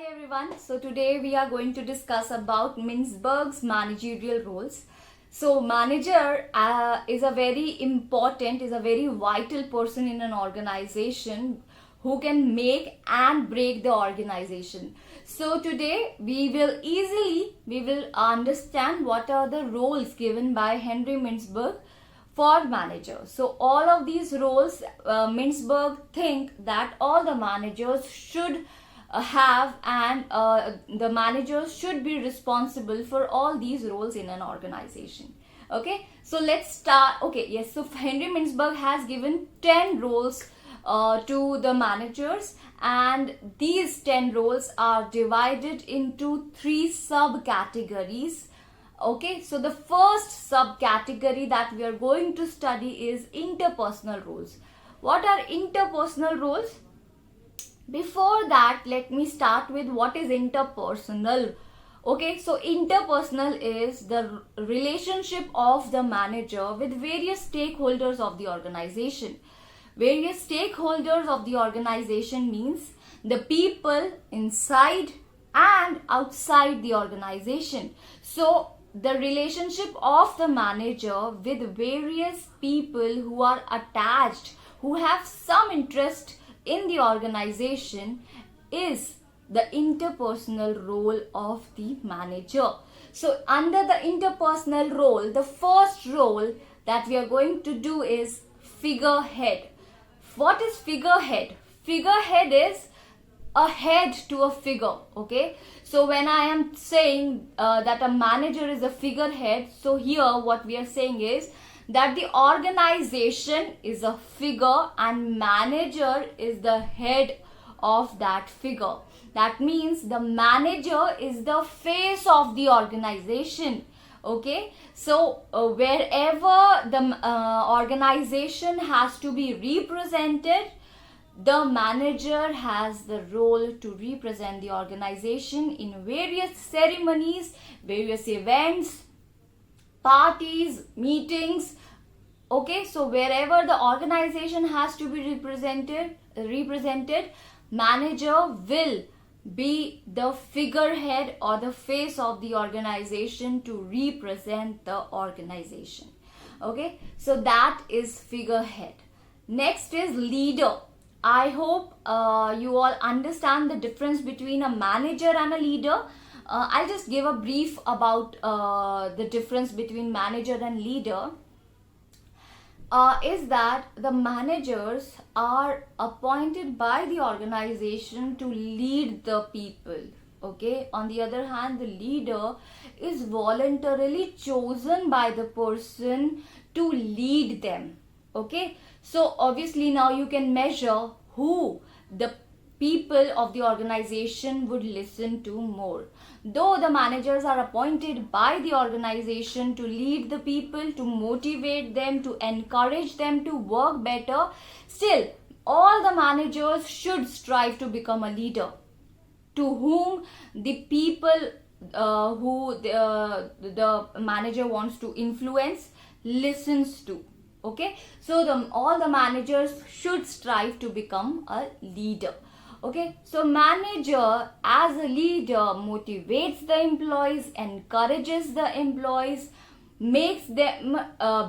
everyone. So today we are going to discuss about Mintzberg's managerial roles. So manager is a very important, is a very vital person in an organization who can make and break the organization. So today we will understand what are the roles given by Henry Mintzberg for manager. So all of these roles, Mintzberg think that all the managers should have, and the managers should be responsible for all these roles in an organization. Okay, so let's start. Okay, yes, so Henry Mintzberg has given 10 roles to the managers, and these 10 roles are divided into 3 subcategories. Okay, so the first subcategory that we are going to study is interpersonal roles. What are interpersonal roles? Before that, let me start with what is interpersonal. Okay, so interpersonal is the relationship of the manager with various stakeholders of the organization. Various stakeholders of the organization means the people inside and outside the organization. So the relationship of the manager with various people who are attached, who have some interest in the organization, is the interpersonal role of the manager. So under the interpersonal role, the first role that we are going to do is figurehead. What is figurehead? Figurehead is a head to a figure. Okay, so when I am saying that a manager is a figurehead, so here what we are saying is that the organization is a figure and manager is the head of that figure. That means the manager is the face of the organization. Okay, so wherever the organization has to be represented, the manager has the role to represent the organization in various ceremonies, various events, parties, meetings. Okay, so wherever the organization has to be represented, manager will be the figurehead or the face of the organization to represent the organization. Okay, so that is figurehead. Next is leader. I hope you all understand the difference between a manager and a leader. I'll just give a brief about the difference between manager and leader. Is that the managers are appointed by the organization to lead the people. Okay, on the other hand, the leader is voluntarily chosen by the person to lead them. Okay, so obviously now you can measure who the people of the organization would listen to more. Though the managers are appointed by the organization to lead the people, to motivate them, to encourage them to work better, still all the managers should strive to become a leader to whom the people who the manager wants to influence listens to. Okay, so all the managers should strive to become a leader. Okay, so manager as a leader motivates the employees, encourages the employees, makes them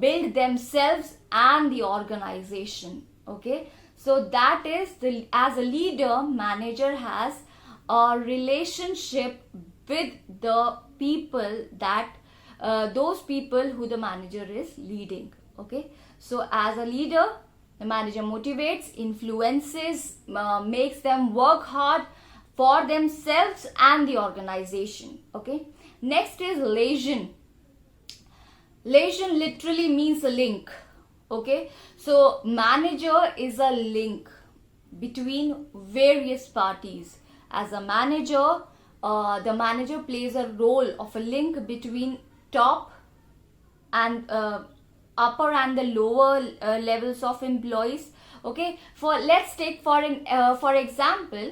build themselves and the organization. Okay, so that is as a leader, manager has a relationship with the people, that those people who the manager is leading. Okay, so as a leader, the manager motivates, influences, makes them work hard for themselves and the organization. Okay, next is liaison. Liaison literally means a link. Okay, so manager is a link between various parties. As a manager, the manager plays a role of a link between top and upper and the lower levels of employees. Okay, for let's take for example,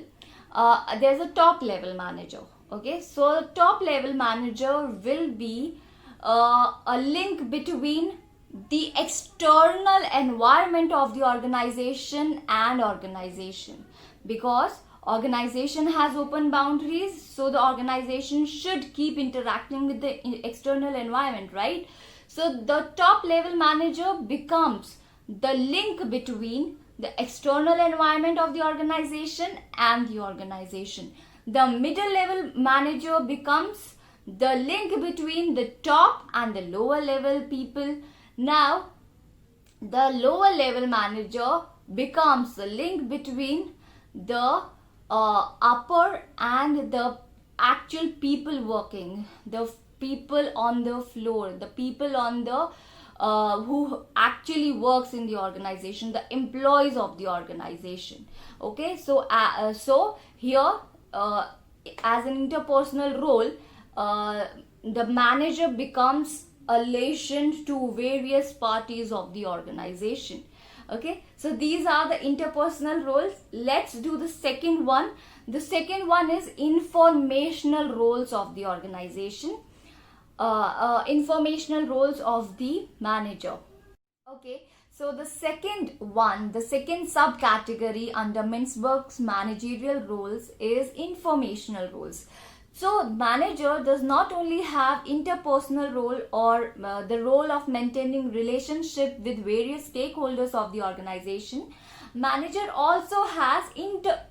there's a top level manager. Okay, so top level manager will be a link between the external environment of the organization and organization, because Organization has open boundaries, so the organization should keep interacting with the external environment, right? So the top level manager becomes the link between the external environment of the organization and the organization. The middle level manager becomes the link between the top and the lower level people. Now, the lower level manager becomes the link between the upper and the actual people working, the people on the floor, the people on the who actually works in the organization, the employees of the organization. Okay, so here as an interpersonal role, the manager becomes a relation to various parties of the organization. Okay, so these are the interpersonal roles. Let's do the second one. The second one is informational roles of the organization. Informational roles of the manager. Okay, so the second subcategory under Mintzberg's managerial roles is informational roles. So manager does not only have interpersonal role or the role of maintaining relationship with various stakeholders of the organization. Manager also has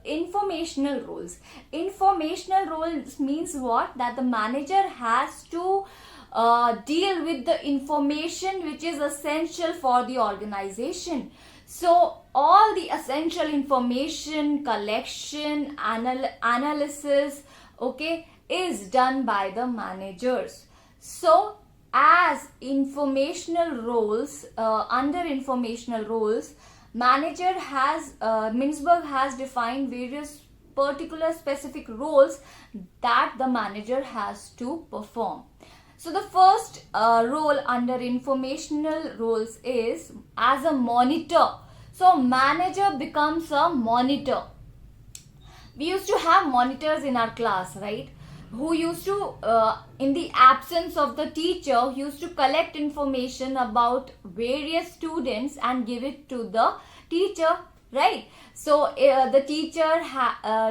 informational roles. Informational roles means what? That the manager has to deal with the information which is essential for the organization. So all the essential information collection, analysis, okay, is done by the managers. So as informational roles, under informational roles, manager has Mintzberg has defined various particular specific roles that the manager has to perform. So the first role under informational roles is as a monitor. So manager becomes a monitor. We used to have monitors in our class, right? Who used to, in the absence of the teacher, used to collect information about various students and give it to the teacher, right? So the teacher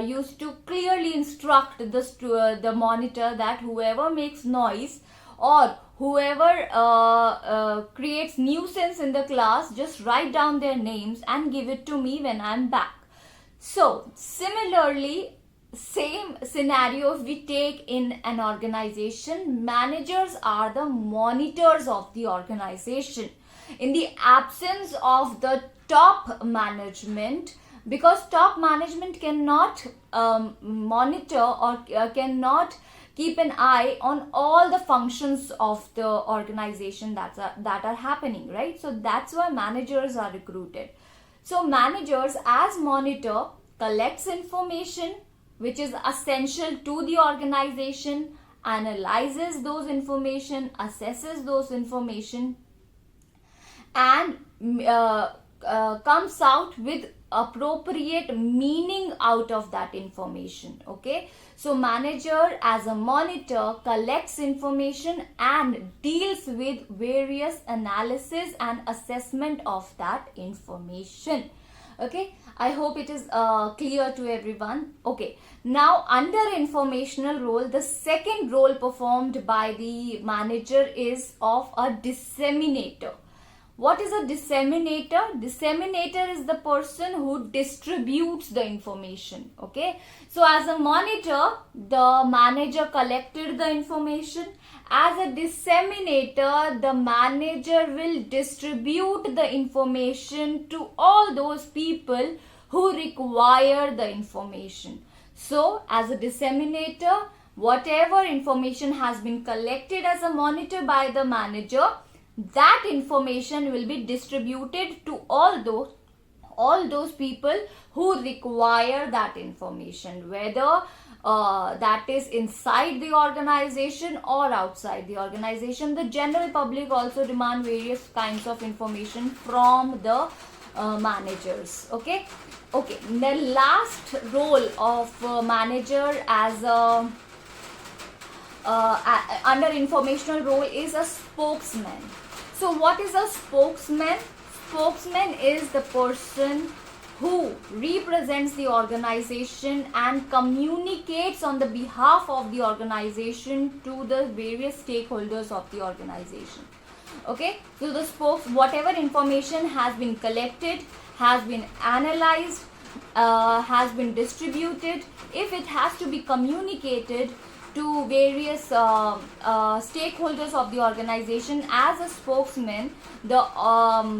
used to clearly instruct the monitor that whoever makes noise or whoever creates nuisance in the class, just write down their names and give it to me when I'm back. So similarly, same scenario if we take in an organization, managers are the monitors of the organization. In the absence of the top management, because top management cannot monitor or cannot keep an eye on all the functions of the organization that are happening, right? So that's why managers are recruited. So managers as monitor collects information which is essential to the organization, analyzes those information, assesses those information, and comes out with appropriate meaning out of that information. Okay, so manager as a monitor collects information and deals with various analysis and assessment of that information. Okay, I hope it is clear to everyone. Okay, now under informational role, the second role performed by the manager is of a disseminator. What is a disseminator? Disseminator is the person who distributes the information. Okay, so as a monitor, the manager collected the information. As a disseminator, the manager will distribute the information to all those people who require the information. So as a disseminator, whatever information has been collected as a monitor by the manager, that information will be distributed to all those people who require that information, whether that is inside the organization or outside the organization. The general public also demand various kinds of information from the managers. Okay, the last role of manager as a under informational role is a spokesman. So what is a spokesman? Spokesman is the person who represents the organization and communicates on the behalf of the organization to the various stakeholders of the organization. Okay, so the whatever information has been collected, has been analyzed, has been distributed, if it has to be communicated to various stakeholders of the organization, as a spokesman, the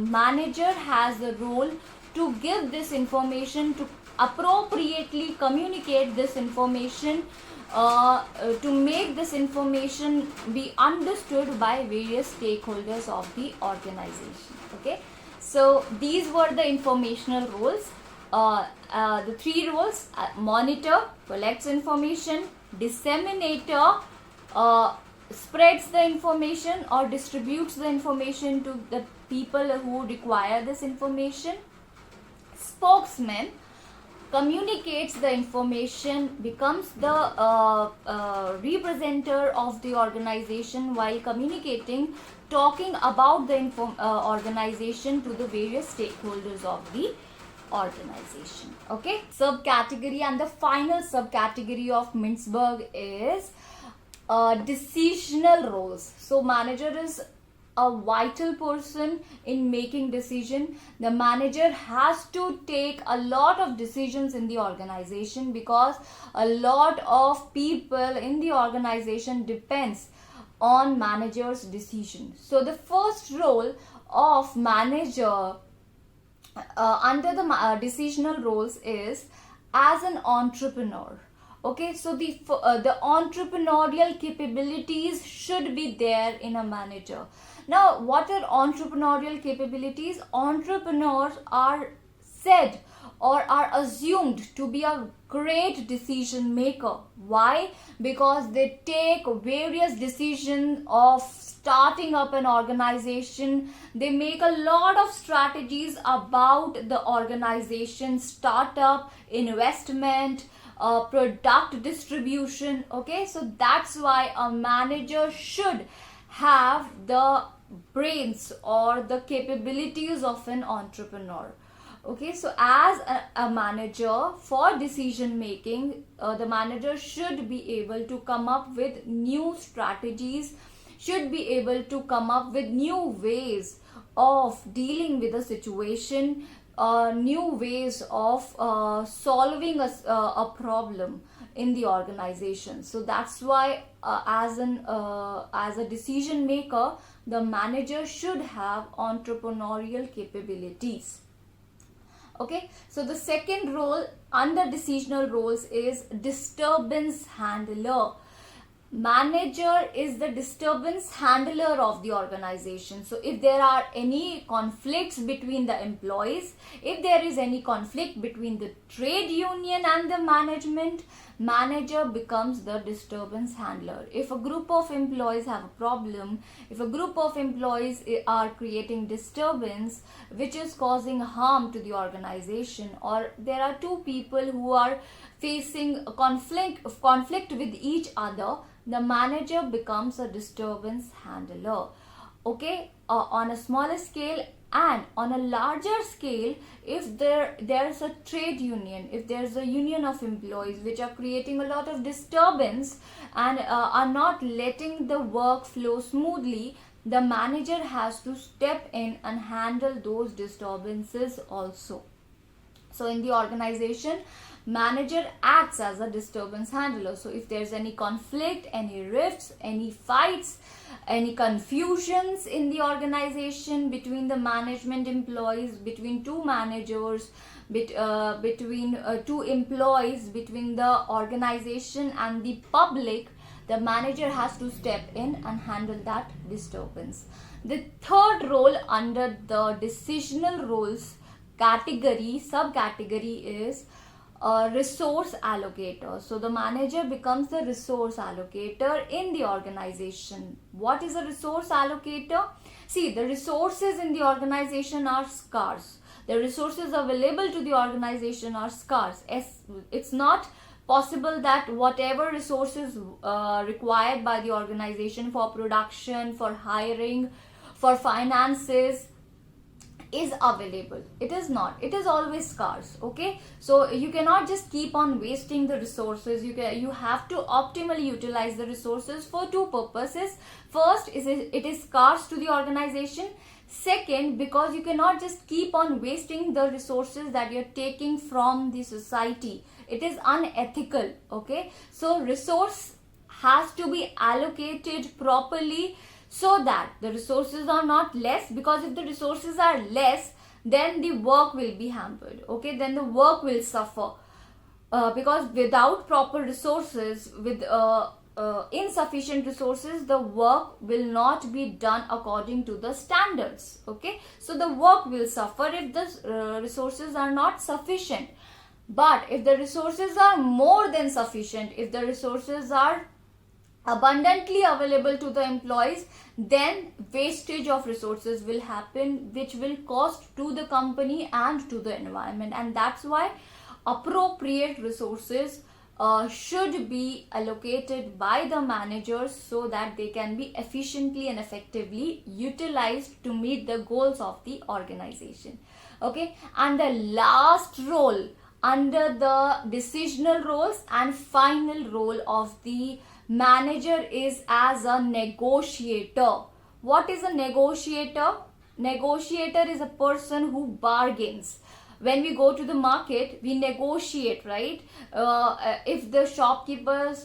manager has the role to give this information, to appropriately communicate this information, to make this information be understood by various stakeholders of the organization. Okay, so these were the informational roles. The three roles: monitor collects information, disseminator spreads the information or distributes the information to the people who require this information, spokesman communicates the information, becomes the representative of the organization while communicating, talking about the organization to the various stakeholders of the organization. Okay, subcategory, and the final subcategory of Mintzberg is decisional roles. So manager is a vital person in making decision. The manager has to take a lot of decisions in the organization because a lot of people in the organization depends on manager's decision. So the first role of manager under the decisional roles is as an entrepreneur. Okay, so the entrepreneurial capabilities should be there in a manager. Now, what are entrepreneurial capabilities? Entrepreneurs are said or are assumed to be a great decision maker. Why? Because they take various decisions of starting up an organization. They make a lot of strategies about the organization, startup, investment, product distribution. Okay, so that's why a manager should have the brains or the capabilities of an entrepreneur. Okay, so as a manager for decision making, the manager should be able to come up with new strategies, should be able to come up with new ways of dealing with a situation, new ways of solving a problem in the organization. So that's why as a decision maker, the manager should have entrepreneurial capabilities. Okay, so the second role under decisional roles is disturbance handler. Manager is the disturbance handler of the organization. So if there are any conflicts between the employees, if there is any conflict between the trade union and the management, manager becomes the disturbance handler. If a group of employees have a problem, if a group of employees are creating disturbance which is causing harm to the organization, or there are two people who are facing a conflict with each other, the manager becomes a disturbance handler. Okay, on a smaller scale and on a larger scale, if there's a trade union, if there's a union of employees which are creating a lot of disturbance and are not letting the work flow smoothly, the manager has to step in and handle those disturbances also. So in the organization, manager acts as a disturbance handler. So if there's any conflict, any rifts, any fights, any confusions in the organization between the management employees, between two managers, between two employees, between the organization and the public, the manager has to step in and handle that disturbance. The third role under the decisional roles subcategory is resource allocator. So the manager becomes the resource allocator in the organization. What is a resource allocator? See, the resources in the organization are scarce. The resources available to the organization are scarce. It's not possible that whatever resources required by the organization for production, for hiring, for finances, is available. It is not, it is always scarce. Okay, so you cannot just keep on wasting the resources. You have to optimally utilize the resources for two purposes. First is it is scarce to the organization. Second, because you cannot just keep on wasting the resources that you're taking from the society. It is unethical. Okay, so resource has to be allocated properly, so that the resources are not less, because if the resources are less, then the work will be hampered. Okay, then the work will suffer, because without proper resources, with insufficient resources, the work will not be done according to the standards. Okay, so the work will suffer if the resources are not sufficient. But if the resources are more than sufficient, if the resources are abundantly available to the employees, then wastage of resources will happen, which will cost to the company and to the environment. And that's why appropriate resources should be allocated by the managers, so that they can be efficiently and effectively utilized to meet the goals of the organization. Okay, and the last role under the decisional roles and final role of the manager is as a negotiator. What is a negotiator? Negotiator is a person who bargains. When we go to the market, we negotiate, right? If the shopkeeper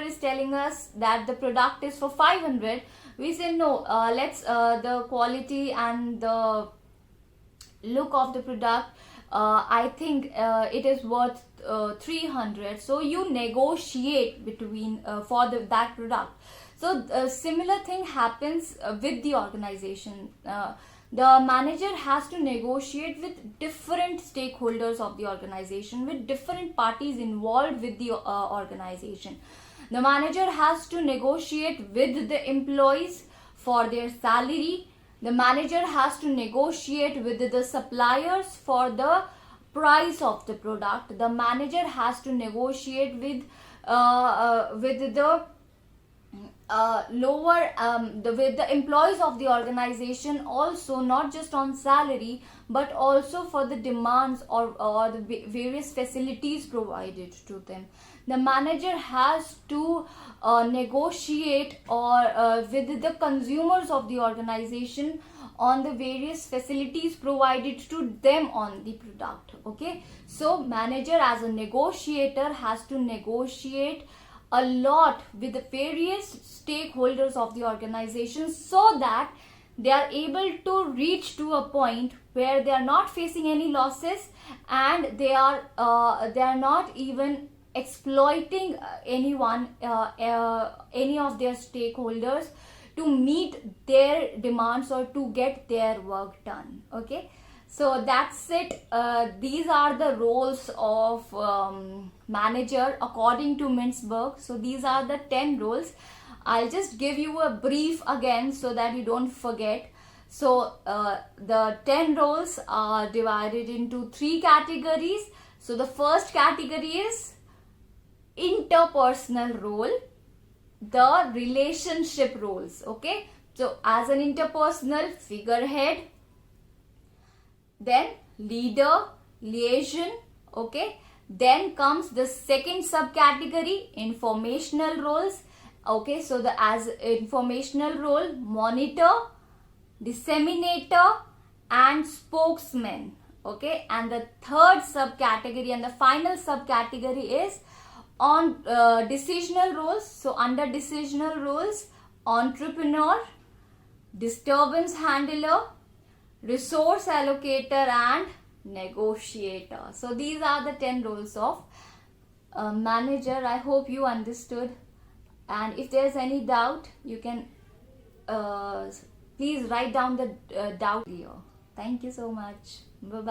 is telling us that the product is for 500, we say no, let's the quality and the look of the product, I think it is worth 300. So you negotiate between for that product. So a similar thing happens with the organization. The manager has to negotiate with different stakeholders of the organization, with different parties involved with the organization. The manager has to negotiate with the employees for their salary. The manager has to negotiate with the suppliers for the price of the product. The manager has to negotiate with the with the employees of the organization also, not just on salary, but also for the demands or the various facilities provided to them. The manager has to negotiate with the consumers of the organization on the various facilities provided to them on the product. Okay, so manager as a negotiator has to negotiate a lot with the various stakeholders of the organization, so that they are able to reach to a point where they are not facing any losses, and they are not even exploiting anyone, any of their stakeholders, to meet their demands or to get their work done. Okay, so that's it. These are the roles of manager according to Mintzberg. So these are the 10 roles. I'll just give you a brief again so that you don't forget. So the 10 roles are divided into 3 categories. So the first category is interpersonal role, the relationship roles. Okay, so as an interpersonal, figurehead, then leader, liaison. Okay, then comes the second subcategory, informational roles. Okay, so the as informational role, monitor, disseminator and spokesman. Okay, and the third subcategory and the final subcategory is on decisional roles. So under decisional roles, entrepreneur, disturbance handler, resource allocator and negotiator. So these are the 10 roles of manager. I hope you understood, and if there's any doubt, you can please write down the doubt here. Thank you so much. Bye bye.